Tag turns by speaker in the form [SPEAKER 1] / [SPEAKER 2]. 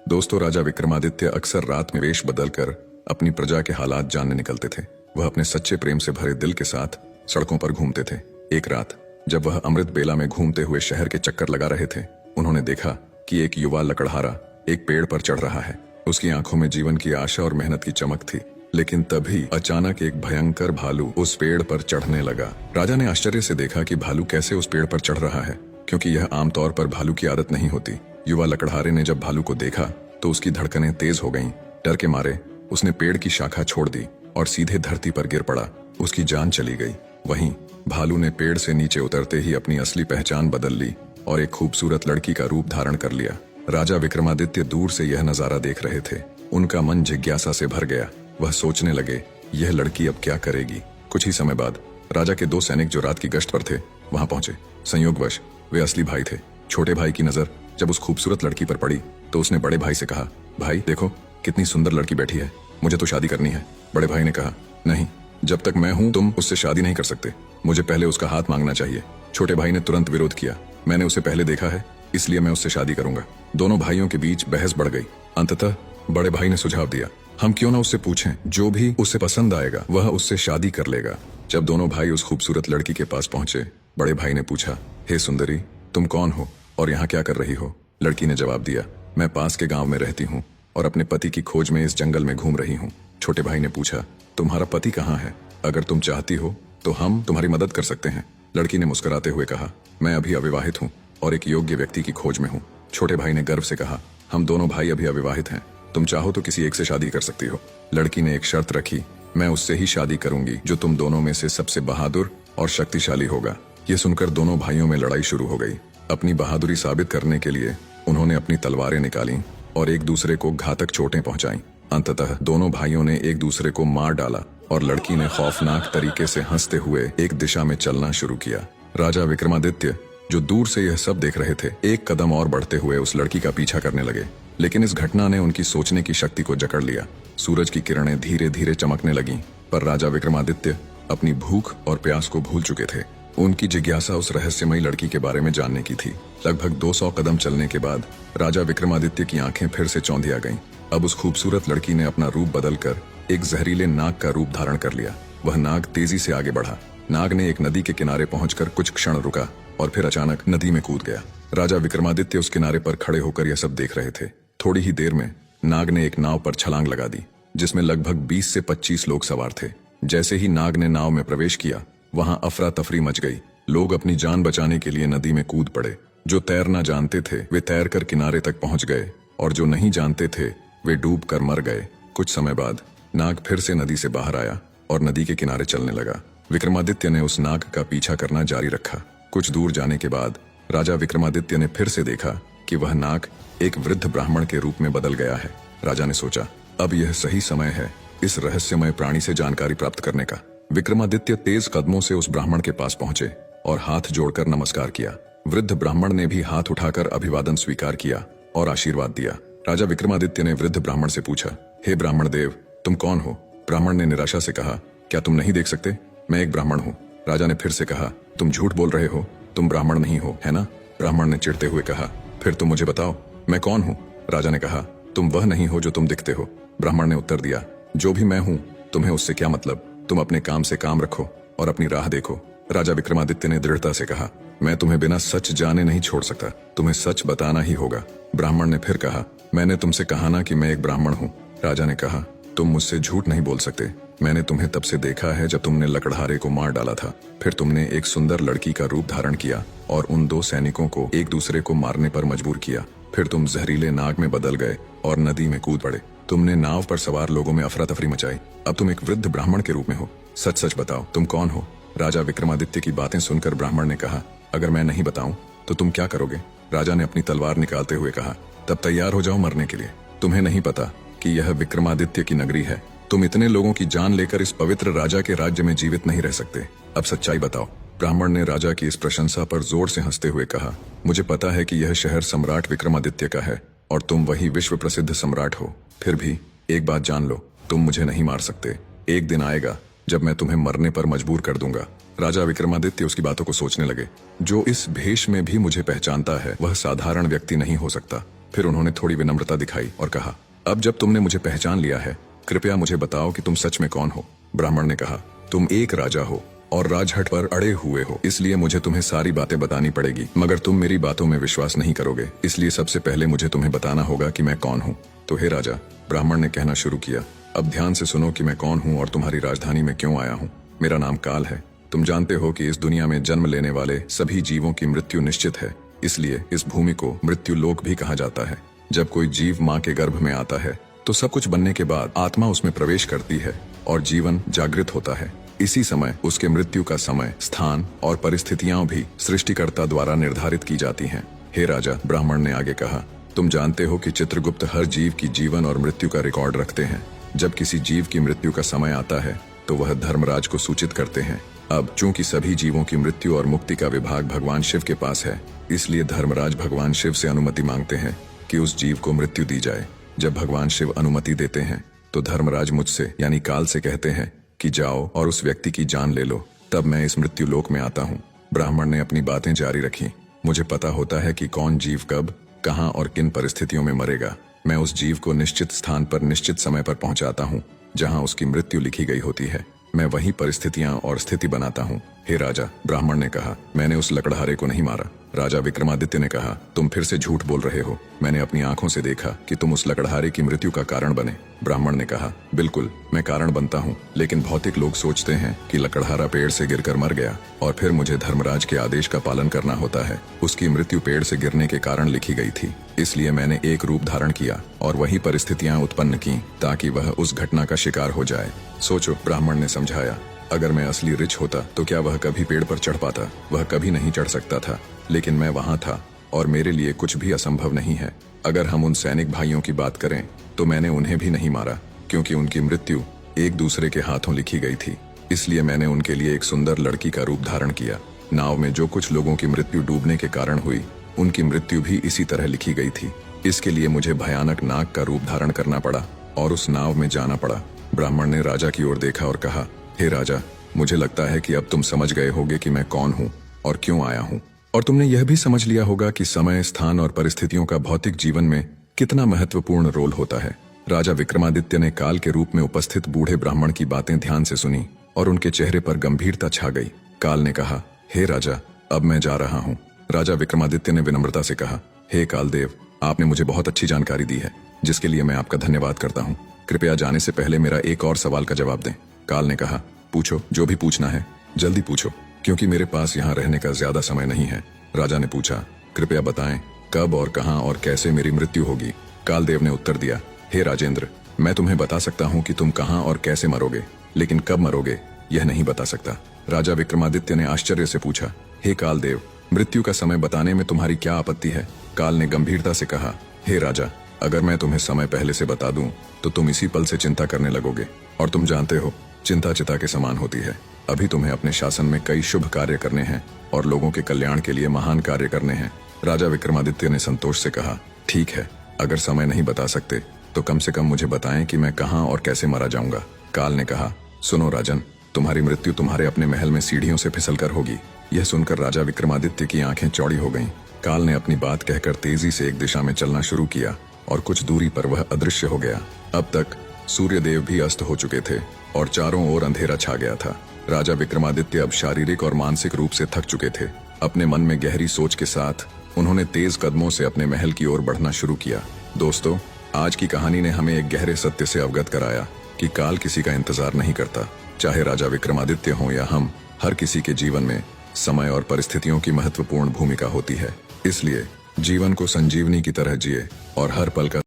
[SPEAKER 1] दोस्तों, राजा विक्रमादित्य अक्सर रात में वेश बदलकर अपनी प्रजा के हालात जानने निकलते थे। वह अपने सच्चे प्रेम से भरे दिल के साथ सड़कों पर घूमते थे। एक रात जब वह अमृत बेला में घूमते हुए शहर के चक्कर लगा रहे थे, उन्होंने देखा कि एक युवा लकड़हारा एक पेड़ पर चढ़ रहा है। उसकी आंखों में जीवन की आशा और मेहनत की चमक थी। लेकिन तभी अचानक एक भयंकर भालू उस पेड़ पर चढ़ने लगा। राजा ने आश्चर्य से देखा कि भालू कैसे उस पेड़ पर चढ़ रहा है, क्योंकि यह आमतौर पर भालू की आदत नहीं होती। युवा लकड़हारे ने जब भालू को देखा तो उसकी धड़कनें तेज हो गईं। डर के मारे उसने पेड़ की शाखा छोड़ दी और सीधे धरती पर गिर पड़ा। उसकी जान चली गई। वहीं भालू ने पेड़ से नीचे उतरते ही अपनी असली पहचान बदल ली और एक खूबसूरत लड़की का रूप धारण कर लिया। राजा विक्रमादित्य दूर से यह नजारा देख रहे थे। उनका मन जिज्ञासा से भर गया। वह सोचने लगे, यह लड़की अब क्या करेगी। कुछ ही समय बाद राजा के दो सैनिक जो रात की गश्त पर थे वहां पहुंचे। संयोगवश वे असली भाई थे। छोटे भाई की नजर जब उस खूबसूरत लड़की पर पड़ी तो उसने बड़े भाई से कहा, भाई देखो कितनी सुंदर लड़की बैठी है, मुझे तो शादी करनी है। बड़े भाई ने कहा, नहीं, जब तक मैं हूं तुम उससे शादी नहीं कर सकते, मुझे पहले उसका हाथ मांगना चाहिए। छोटे भाई ने तुरंत विरोध किया, मैंने उसे पहले देखा है, इसलिए मैं उससे शादी करूंगा। दोनों भाइयों के बीच बहस बढ़ गई। अंततः बड़े भाई ने सुझाव दिया, हम क्यों ना उससे पूछें, जो भी उसे पसंद आएगा वह उससे शादी कर लेगा। जब दोनों भाई उस खूबसूरत लड़की के पास पहुंचे, बड़े भाई ने पूछा, हे सुंदरी, तुम कौन हो और यहाँ क्या कर रही हो। लड़की ने जवाब दिया, मैं पास के गांव में रहती हूँ और अपने पति की खोज में इस जंगल में घूम रही हूँ। छोटे भाई ने पूछा, तुम्हारा पति कहाँ है, अगर तुम चाहती हो तो हम तुम्हारी मदद कर सकते हैं। लड़की ने मुस्कुराते हुए कहा, मैं अभी अविवाहित हूँ और एक योग्य व्यक्ति की खोज में हूँ। छोटे भाई ने गर्व से कहा, हम दोनों भाई अभी अविवाहित हैं, तुम चाहो तो किसी एक से शादी कर सकती हो। लड़की ने एक शर्त रखी, मैं उससे ही शादी करूंगी जो तुम दोनों में से सबसे बहादुर और शक्तिशाली होगा। ये सुनकर दोनों भाइयों में लड़ाई शुरू हो गई। अपनी बहादुरी साबित करने के लिए उन्होंने अपनी तलवारें निकाली और एक दूसरे को घातक चोटें पहुंचाईं। अंततः दोनों भाइयों ने एक दूसरे को मार डाला और लड़की ने खौफनाक तरीके से हंसते हुए एक दिशा में चलना शुरू किया। राजा विक्रमादित्य जो दूर से यह सब देख रहे थे, एक कदम और बढ़ते हुए उस लड़की का पीछा करने लगे। लेकिन इस घटना ने उनकी सोचने की शक्ति को जकड़ लिया। सूरज की किरणें धीरे धीरे चमकने लगीं, पर राजा विक्रमादित्य अपनी भूख और प्यास को भूल चुके थे। उनकी जिज्ञासा उस रहस्यमयी लड़की के बारे में जानने की थी। लगभग 200 कदम चलने के बाद राजा विक्रमादित्य की आंखें फिर से चौंधिया गईं। अब उस खूबसूरत लड़की ने अपना रूप बदलकर एक जहरीले नाग का रूप धारण कर लिया। वह नाग तेजी से आगे बढ़ा। नाग ने एक नदी के किनारे पहुंचकर कुछ क्षण रुका और फिर अचानक नदी में कूद गया। राजा विक्रमादित्य उस किनारे पर खड़े होकर यह सब देख रहे थे। थोड़ी ही देर में नाग ने एक नाव पर छलांग लगा दी, जिसमें लगभग 20 से 25 लोग सवार थे। जैसे ही नाग ने नाव में प्रवेश किया, वहां अफरा तफरी मच गई। लोग अपनी जान बचाने के लिए नदी में कूद पड़े। जो तैरना जानते थे वे तैरकर किनारे तक पहुंच गए और जो नहीं जानते थे वे डूब कर मर गए। कुछ समय बाद नाग फिर से नदी से बाहर आया और नदी के किनारे चलने लगा। विक्रमादित्य ने उस नाग का पीछा करना जारी रखा। कुछ दूर जाने के बाद राजा विक्रमादित्य ने फिर से देखा कि वह नाग एक वृद्ध ब्राह्मण के रूप में बदल गया है। राजा ने सोचा, अब यह सही समय है इस रहस्यमय प्राणी से जानकारी प्राप्त करने का। विक्रमादित्य तेज कदमों से उस ब्राह्मण के पास पहुंचे और हाथ जोड़कर नमस्कार किया। वृद्ध ब्राह्मण ने भी हाथ उठाकर अभिवादन स्वीकार किया और आशीर्वाद दिया। राजा विक्रमादित्य ने वृद्ध ब्राह्मण से पूछा, हे ब्राह्मण देव, तुम कौन हो। ब्राह्मण ने निराशा से कहा, क्या तुम नहीं देख सकते, मैं एक ब्राह्मण हूँ। राजा ने फिर से कहा, तुम झूठ बोल रहे हो, तुम ब्राह्मण नहीं हो, है ना। ब्राह्मण ने चिढ़ते हुए कहा, फिर तुम मुझे बताओ मैं कौन हूँ। राजा ने कहा, तुम वह नहीं हो जो तुम दिखते हो। ब्राह्मण ने उत्तर दिया, जो भी मैं हूँ तुम्हें उससे क्या मतलब, तुम अपने काम से काम रखो और अपनी राह देखो। राजा विक्रमादित्य ने दृढ़ता से कहा, मैं तुम्हें बिना सच जाने नहीं छोड़ सकता, तुम्हें सच बताना ही होगा। ब्राह्मण ने फिर कहा, मैंने तुमसे कहा ना कि मैं एक ब्राह्मण हूँ। राजा ने कहा, तुम मुझसे झूठ नहीं बोल सकते, मैंने तुम्हें तब से देखा है जब तुमने लकड़हारे को मार डाला था। फिर तुमने एक सुंदर लड़की का रूप धारण किया और उन दो सैनिकों को एक दूसरे को मारने पर मजबूर किया। फिर तुम जहरीले नाग में बदल गए और नदी में कूद पड़े। तुमने नाव पर सवार लोगों में अफरा तफरी मचाई। अब तुम एक वृद्ध ब्राह्मण के रूप में हो। सच सच बताओ, तुम कौन हो। राजा विक्रमादित्य की बातें सुनकर ब्राह्मण ने कहा, अगर मैं नहीं बताऊं तो तुम क्या करोगे। राजा ने अपनी तलवार निकालते हुए कहा, तब तैयार हो जाओ मरने के लिए। तुम्हें नहीं पता कि यह विक्रमादित्य की नगरी है। तुम इतने लोगों की जान लेकर इस पवित्र राजा के राज्य में जीवित नहीं रह सकते। अब सच्चाई बताओ। ब्राह्मण ने राजा की इस प्रशंसा पर जोर से हंसते हुए कहा, मुझे पता है कि यह शहर सम्राट विक्रमादित्य का है और तुम वही विश्व प्रसिद्ध सम्राट हो। फिर भी एक बात जान लो, तुम मुझे नहीं मार सकते। एक दिन आएगा जब मैं तुम्हें मरने पर मजबूर कर दूंगा। राजा विक्रमादित्य उसकी बातों को सोचने लगे। जो इस भेष में भी मुझे पहचानता है वह साधारण व्यक्ति नहीं हो सकता। फिर उन्होंने थोड़ी विनम्रता दिखाई और कहा, अब जब तुमने मुझे पहचान लिया है, कृपया मुझे बताओ कि तुम सच में कौन हो। ब्राह्मण ने कहा, तुम एक राजा हो और राजहट पर अड़े हुए हो, इसलिए मुझे तुम्हें सारी बातें बतानी पड़ेगी, मगर तुम मेरी बातों में विश्वास नहीं करोगे, इसलिए सबसे पहले मुझे तुम्हें बताना होगा कि मैं कौन हूँ। तो हे राजा, ब्राह्मण ने कहना शुरू किया, अब ध्यान से सुनो कि मैं कौन हूँ और तुम्हारी राजधानी में क्यों आया हूँ। मेरा नाम काल है। तुम जानते हो कि इस दुनिया में जन्म लेने वाले सभी जीवों की मृत्यु निश्चित है, इसलिए इस भूमि को मृत्यु लोक भी कहा जाता है। जब कोई जीव माँ के गर्भ में आता है तो सब कुछ बनने के बाद आत्मा उसमें प्रवेश करती है और जीवन जागृत होता है। इसी समय उसके मृत्यु का समय, स्थान और परिस्थितियां भी सृष्टिकर्ता द्वारा निर्धारित की जाती हैं। हे राजा, ब्राह्मण ने आगे कहा, तुम जानते हो कि चित्रगुप्त हर जीव की जीवन और मृत्यु का रिकॉर्ड रखते हैं। जब किसी जीव की मृत्यु का समय आता है तो वह धर्मराज को सूचित करते हैं। अब चूंकि सभी जीवों की मृत्यु और मुक्ति का विभाग भगवान शिव के पास है, इसलिए धर्मराज भगवान शिव से अनुमति मांगते हैं कि उस जीव को मृत्यु दी जाए। जब भगवान शिव अनुमति देते हैं तो धर्मराज मुझसे यानी काल से कहते हैं कि जाओ और उस व्यक्ति की जान ले लो, तब मैं इस मृत्यु लोक में आता हूँ। ब्राह्मण ने अपनी बातें जारी रखी, मुझे पता होता है कि कौन जीव कब, कहाँ और किन परिस्थितियों में मरेगा। मैं उस जीव को निश्चित स्थान पर निश्चित समय पर पहुंचाता हूँ जहाँ उसकी मृत्यु लिखी गई होती है। मैं वही परिस्थितियां और स्थिति बनाता हूँ। हे राजा, ब्राह्मण ने कहा, मैंने उस लकड़हारे को नहीं मारा। राजा विक्रमादित्य ने कहा, तुम फिर से झूठ बोल रहे हो। मैंने अपनी आंखों से देखा कि तुम उस लकड़हारे की मृत्यु का कारण बने। ब्राह्मण ने कहा, बिल्कुल, मैं कारण बनता हूँ, लेकिन भौतिक लोग सोचते हैं कि लकड़हारा पेड़ से गिरकर मर गया और फिर मुझे धर्मराज के आदेश का पालन करना होता है। उसकी मृत्यु पेड़ से गिरने के कारण लिखी गई थी, इसलिए मैंने एक रूप धारण किया और वही परिस्थितियां उत्पन्न की ताकि वह उस घटना का शिकार हो जाए। सोचो, ब्राह्मण ने समझाया, अगर मैं असली रिच होता तो क्या वह कभी पेड़ पर चढ़ पाता? वह कभी नहीं चढ़ सकता था, लेकिन मैं वहां था और मेरे लिए कुछ भी असंभव नहीं है। अगर हम उन सैनिक भाइयों की बात करें तो मैंने उन्हें भी नहीं मारा, क्योंकि उनकी मृत्यु एक दूसरे के हाथों लिखी गई थी। इसलिए मैंने उनके लिए एक सुंदर लड़की का रूप धारण किया। नाव में जो कुछ लोगों की मृत्यु डूबने के कारण हुई, उनकी मृत्यु भी इसी तरह लिखी गई थी। इसके लिए मुझे भयानक नाग का रूप धारण करना पड़ा और उस नाव में जाना पड़ा। ब्राह्मण ने राजा की ओर देखा और कहा, हे राजा, मुझे लगता है कि अब तुम समझ गए होगे कि मैं कौन हूँ और क्यों आया हूँ, और तुमने यह भी समझ लिया होगा कि समय, स्थान और परिस्थितियों का भौतिक जीवन में कितना महत्वपूर्ण रोल होता है। राजा विक्रमादित्य ने काल के रूप में उपस्थित बूढ़े ब्राह्मण की बातें ध्यान से सुनी और उनके चेहरे पर गंभीरता छा गई। काल ने कहा, हे राजा, अब मैं जा रहा हूँ। राजा विक्रमादित्य ने विनम्रता से कहा, हे कालदेव, आपने मुझे बहुत अच्छी जानकारी दी है, जिसके लिए मैं आपका धन्यवाद करता हूँ। कृपया जाने से पहले मेरा एक और सवाल का जवाब दें। काल ने कहा, पूछो, जो भी पूछना है जल्दी पूछो, क्योंकि मेरे पास यहाँ रहने का ज्यादा समय नहीं है। राजा ने पूछा, कृपया बताएं कब और कहाँ और कैसे मेरी मृत्यु होगी। कालदेव ने उत्तर दिया, हे राजेंद्र, मैं तुम्हें बता सकता हूँ कि तुम कहाँ और कैसे मरोगे, लेकिन कब मरोगे यह नहीं बता सकता। राजा विक्रमादित्य ने आश्चर्य से पूछा, हे कालदेव, मृत्यु का समय बताने में तुम्हारी क्या आपत्ति है? काल ने गंभीरता से कहा, हे राजा, अगर मैं तुम्हें समय पहले से बता दूं तो तुम इसी पल से चिंता करने लगोगे, और तुम जानते हो चिंता चिता के समान होती है। अभी तुम्हें अपने शासन में कई शुभ कार्य करने हैं और लोगों के कल्याण के लिए महान कार्य करने हैं। राजा विक्रमादित्य ने संतोष से कहा, ठीक है, अगर समय नहीं बता सकते तो कम से कम मुझे बताएं कि मैं कहाँ और कैसे मारा जाऊंगा। काल ने कहा, सुनो राजन, तुम्हारी मृत्यु तुम्हारे अपने महल में सीढ़ियों से फिसलकर होगी। यह सुनकर राजा विक्रमादित्य की आंखें चौड़ी हो गईं। काल ने अपनी बात कहकर तेजी से एक दिशा में चलना शुरू किया और कुछ दूरी पर वह अदृश्य हो गया। अब तक सूर्यदेव भी अस्त हो चुके थे और चारों ओर अंधेरा छा गया था। राजा विक्रमादित्य अब शारीरिक और मानसिक रूप से थक चुके थे। अपने मन में गहरी सोच के साथ उन्होंने तेज कदमों से अपने महल की ओर बढ़ना शुरू किया। दोस्तों, आज की कहानी ने हमें एक गहरे सत्य से अवगत कराया कि काल किसी का इंतजार नहीं करता। चाहे राजा विक्रमादित्य हो या हम, हर किसी के जीवन में समय और परिस्थितियों की महत्वपूर्ण भूमिका होती है। इसलिए जीवन को संजीवनी की तरह जिए और हर पल का